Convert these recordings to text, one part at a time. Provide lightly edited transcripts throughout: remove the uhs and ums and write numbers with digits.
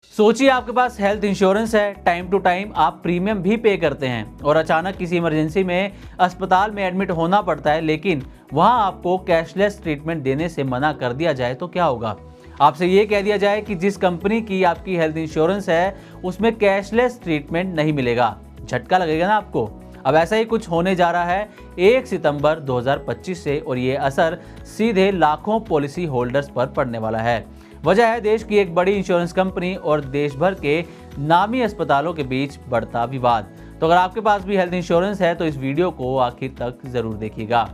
सोचिए आपके पास health insurance है, टाइम टू टाइम आप प्रीमियम भी पे करते हैं और अचानक किसी इमरजेंसी में अस्पताल में एडमिट होना पड़ता है, लेकिन वहां आपको कैशलेस ट्रीटमेंट देने से मना कर दिया जाए तो क्या होगा। आपसे ये कह दिया जाए कि जिस कंपनी की आपकी हेल्थ इंश्योरेंस है उसमें कैशलेस ट्रीटमेंट नहीं मिलेगा। झटका लगेगा ना आपको। अब ऐसा ही कुछ होने जा रहा है 1 सितंबर 2025 से और ये असर सीधे लाखों पॉलिसी होल्डर्स पर पड़ने वाला है। वजह है देश की एक बड़ी इंश्योरेंस कंपनी और देश भर के नामी अस्पतालों के बीच बढ़ता विवाद। तो अगर आपके पास भी हेल्थ इंश्योरेंस है तो इस वीडियो को आखिर तक जरूर देखिएगा।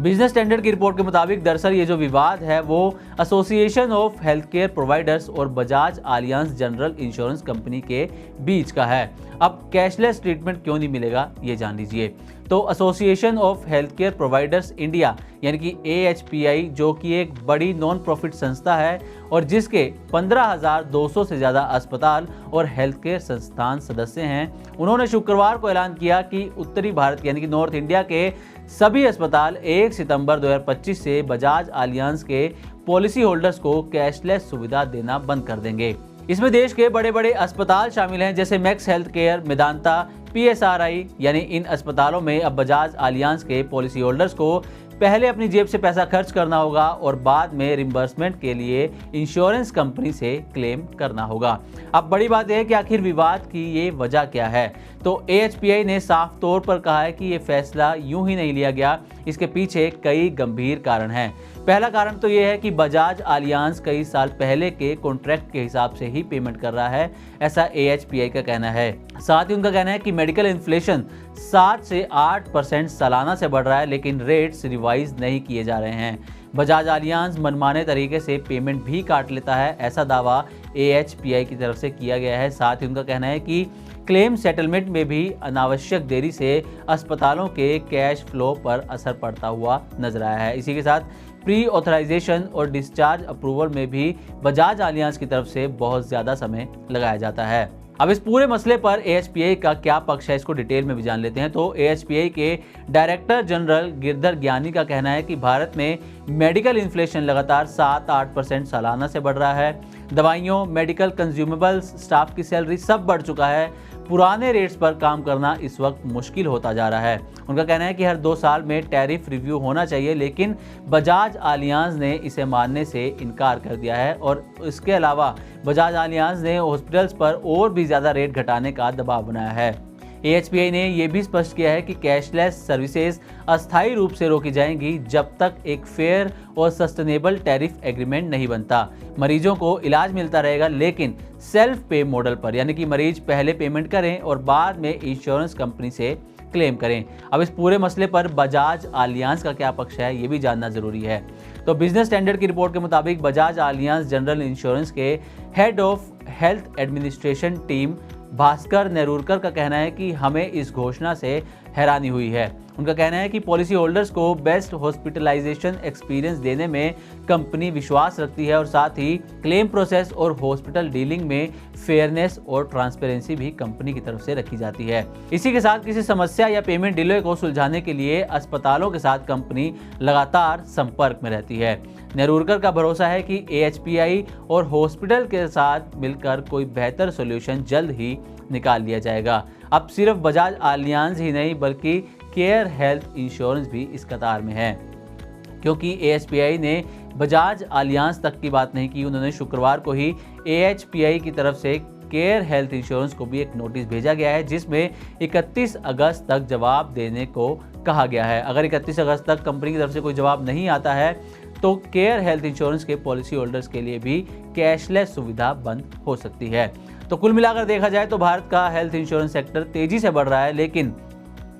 बिजनेस स्टैंडर्ड की रिपोर्ट के मुताबिक दरअसल ये जो विवाद है वो association of health care providers और Bajaj Allianz general insurance company के बीच का है। अब कैशलेस ट्रीटमेंट क्यों नहीं मिलेगा ये जान लीजिए। तो association of health care providers India यानी कि AHPI, जो कि एक बड़ी नॉन प्रॉफिट संस्था है और जिसके 15,200 से ज़्यादा अस्पताल और हेल्थ केयर संस्थान सदस्य हैं, उन्होंने शुक्रवार को ऐलान किया कि उत्तरी भारत यानी कि नॉर्थ इंडिया के सभी अस्पताल 1 सितंबर 2025 से बजाज आलियांज के पॉलिसी होल्डर्स को कैशलेस सुविधा देना बंद कर देंगे। इसमें देश के बड़े बड़े अस्पताल शामिल हैं जैसे max health care, Medanta, PSRI। यानी इन अस्पतालों में अब बजाज आलियांज के पॉलिसी होल्डर्स को पहले अपनी जेब से पैसा खर्च करना होगा और बाद में रिम्बर्समेंट के लिए इंश्योरेंस कंपनी से क्लेम करना होगा। अब बड़ी बात यह है कि आखिर विवाद की ये वजह क्या है। तो AHPI ने साफ तौर पर कहा है कि ये फैसला यूं ही नहीं लिया गया, इसके पीछे कई गंभीर कारण हैं। पहला कारण तो ये है कि बजाज आलियांज कई साल पहले के कॉन्ट्रैक्ट के हिसाब से ही पेमेंट कर रहा है, ऐसा AHPI का कहना है। साथ ही उनका कहना है कि मेडिकल इन्फ्लेशन 7 से 8% सालाना से बढ़ रहा है, लेकिन रेट्स रिवाइज नहीं किए जा रहे हैं। बजाज आलियांज मनमाने तरीके से पेमेंट भी काट लेता है, ऐसा दावा AHPI की तरफ से किया गया है। साथ ही उनका कहना है कि क्लेम सेटलमेंट में भी अनावश्यक देरी से अस्पतालों के कैश फ्लो पर असर पड़ता हुआ नजर आया है। इसी के साथ प्री ऑथराइजेशन और डिस्चार्ज अप्रूवल में भी बजाज आलियांज की तरफ से बहुत ज़्यादा समय लगाया जाता है। अब इस पूरे मसले पर AHPI का क्या पक्ष है, इसको डिटेल में भी जान लेते हैं। तो AHPI के डायरेक्टर जनरल गिरधर ज्ञानी का कहना है कि भारत में मेडिकल इन्फ्लेशन लगातार 7-8% सालाना से बढ़ रहा है। दवाइयों, मेडिकल कंज्यूमेबल्स, स्टाफ की सैलरी सब बढ़ चुका है। पुराने रेट्स पर काम करना इस वक्त मुश्किल होता जा रहा है। उनका कहना है कि हर 2 साल में टैरिफ रिव्यू होना चाहिए, लेकिन बजाज आलियांज ने इसे मानने से इनकार कर दिया है और इसके अलावा बजाज आलियांज ने हॉस्पिटल्स पर और भी ज़्यादा रेट घटाने का दबाव बनाया है। AHPI ने यह भी स्पष्ट किया है कि कैशलेस सर्विसेज अस्थायी रूप से रोकी जाएंगी जब तक एक फेयर और सस्टेनेबल टैरिफ एग्रीमेंट नहीं बनता। मरीजों को इलाज मिलता रहेगा, लेकिन सेल्फ पे मॉडल पर, यानी कि मरीज पहले पेमेंट करें और बाद में इंश्योरेंस कंपनी से क्लेम करें। अब इस पूरे मसले पर बजाज आलियांज का क्या पक्ष है ये भी जानना जरूरी है। तो बिजनेस स्टैंडर्ड की रिपोर्ट के मुताबिक बजाज आलियांज जनरल इंश्योरेंस के head of health administration team Bhaskar Nerurkar का कहना है कि हमें इस घोषणा से हैरानी हुई है। उनका कहना है कि पॉलिसी होल्डर्स को बेस्ट हॉस्पिटलाइजेशन एक्सपीरियंस देने में कंपनी विश्वास रखती है और साथ ही क्लेम प्रोसेस और हॉस्पिटल डीलिंग में फेयरनेस और ट्रांसपेरेंसी भी कंपनी की तरफ से रखी जाती है। इसी के साथ किसी समस्या या पेमेंट डिले को सुलझाने के लिए अस्पतालों के साथ कंपनी लगातार संपर्क में रहती है। नेरूरकर का भरोसा है कि AHPI और हॉस्पिटल के साथ मिलकर कोई बेहतर सॉल्यूशन जल्द ही निकाल लिया जाएगा। अब सिर्फ बजाज आलियांज ही नहीं बल्कि केयर हेल्थ इंश्योरेंस भी इस कतार में है, क्योंकि AHPI ने बजाज आलियांज तक की बात नहीं की। उन्होंने शुक्रवार को ही AHPI की तरफ से केयर हेल्थ इंश्योरेंस को भी एक नोटिस भेजा गया है जिसमें 31 अगस्त तक जवाब देने को कहा गया है। अगर 31 अगस्त तक कंपनी की तरफ से कोई जवाब नहीं आता है तो केयर हेल्थ इंश्योरेंस के पॉलिसी होल्डर्स के लिए भी कैशलेस सुविधा बंद हो सकती है। तो कुल मिलाकर देखा जाए तो भारत का हेल्थ इंश्योरेंस सेक्टर तेजी से बढ़ रहा है, लेकिन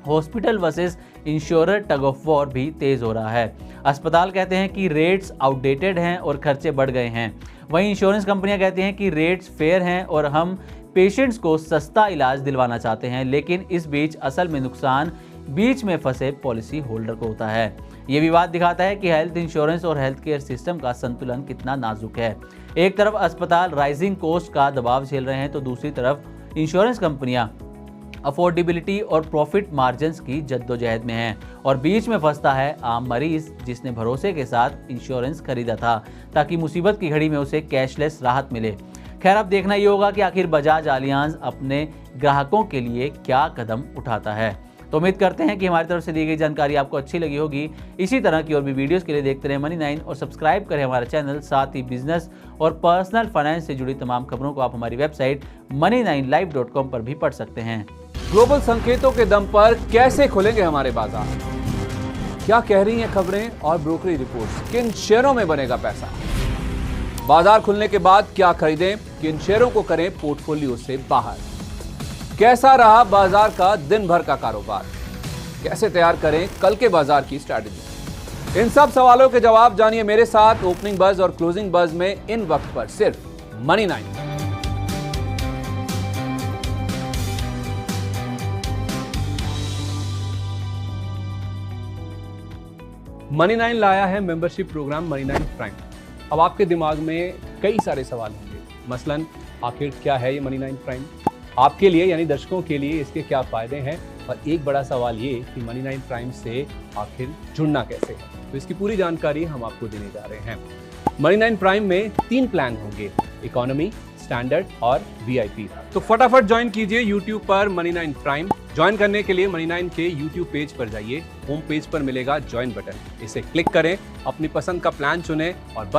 hospital versus insurer tug of war भी तेज हो रहा है। अस्पताल कहते हैं कि रेट्स आउटडेटेड हैं और खर्चे बढ़ गए हैं, वहीं इंश्योरेंस कंपनियां कहती हैं कि रेट्स फेयर हैं और हम पेशेंट्स को सस्ता इलाज दिलवाना चाहते हैं। लेकिन इस बीच असल में नुकसान बीच में फंसे पॉलिसी होल्डर को होता है। ये विवाद दिखाता है कि हेल्थ इंश्योरेंस और हेल्थ केयर सिस्टम का संतुलन कितना नाजुक है। एक तरफ अस्पताल राइजिंग कॉस्ट का दबाव झेल रहे हैं तो दूसरी तरफ इंश्योरेंस कंपनियां अफोर्डेबिलिटी और प्रॉफिट मार्जिन्स की जद्दोजहद में हैं और बीच में फंसता है आम मरीज जिसने भरोसे के साथ इंश्योरेंस खरीदा था ताकि मुसीबत की घड़ी में उसे कैशलेस राहत मिले। खैर, अब देखना ये होगा कि आखिर बजाज एलियांज अपने ग्राहकों के लिए क्या कदम उठाता है। तो उम्मीद करते हैं कि हमारी तरफ से दी गई जानकारी आपको अच्छी लगी होगी। इसी तरह की और भी वीडियोस के लिए देखते रहें Money9 और सब्सक्राइब करें हमारा चैनल। साथ ही बिजनेस और पर्सनल फाइनेंस से जुड़ी तमाम खबरों को आप हमारी वेबसाइट money9live.com पर भी पढ़ सकते हैं। ग्लोबल संकेतों के दम पर कैसे खुलेंगे हमारे बाजार, क्या कह रही हैं खबरें और ब्रोकरी रिपोर्ट्स, किन शेयरों में बनेगा पैसा, बाजार खुलने के बाद क्या खरीदें, किन शेयरों को करें पोर्टफोलियो से बाहर, कैसा रहा बाजार का दिन भर का कारोबार, कैसे तैयार करें कल के बाजार की स्ट्रैटेजी। इन सब सवालों के जवाब जानिए मेरे साथ ओपनिंग बज और क्लोजिंग बज में इन वक्त पर सिर्फ Money9। Money9 लाया है मेंबरशिप प्रोग्राम Money9 प्राइम। अब आपके दिमाग में कई सारे सवाल होंगे, मसलन आखिर क्या है ये Money9 प्राइम, आपके लिए यानी दर्शकों के लिए इसके क्या फायदे हैं, और एक बड़ा सवाल ये कि Money9 प्राइम से आखिर जुड़ना कैसे है। तो इसकी पूरी जानकारी हम आपको देने जा रहे हैं। Money9 प्राइम में 3 प्लान होंगे, इकोनॉमी, स्टैंडर्ड और VIP। तो फटाफट ज्वाइन कीजिए YouTube पर Money9 प्राइम। ज्वाइन करने के लिए Money9 के YouTube पेज पर जाइए, होम पेज पर मिलेगा ज्वाइन बटन, इसे क्लिक करें, अपनी पसंद का प्लान चुनें और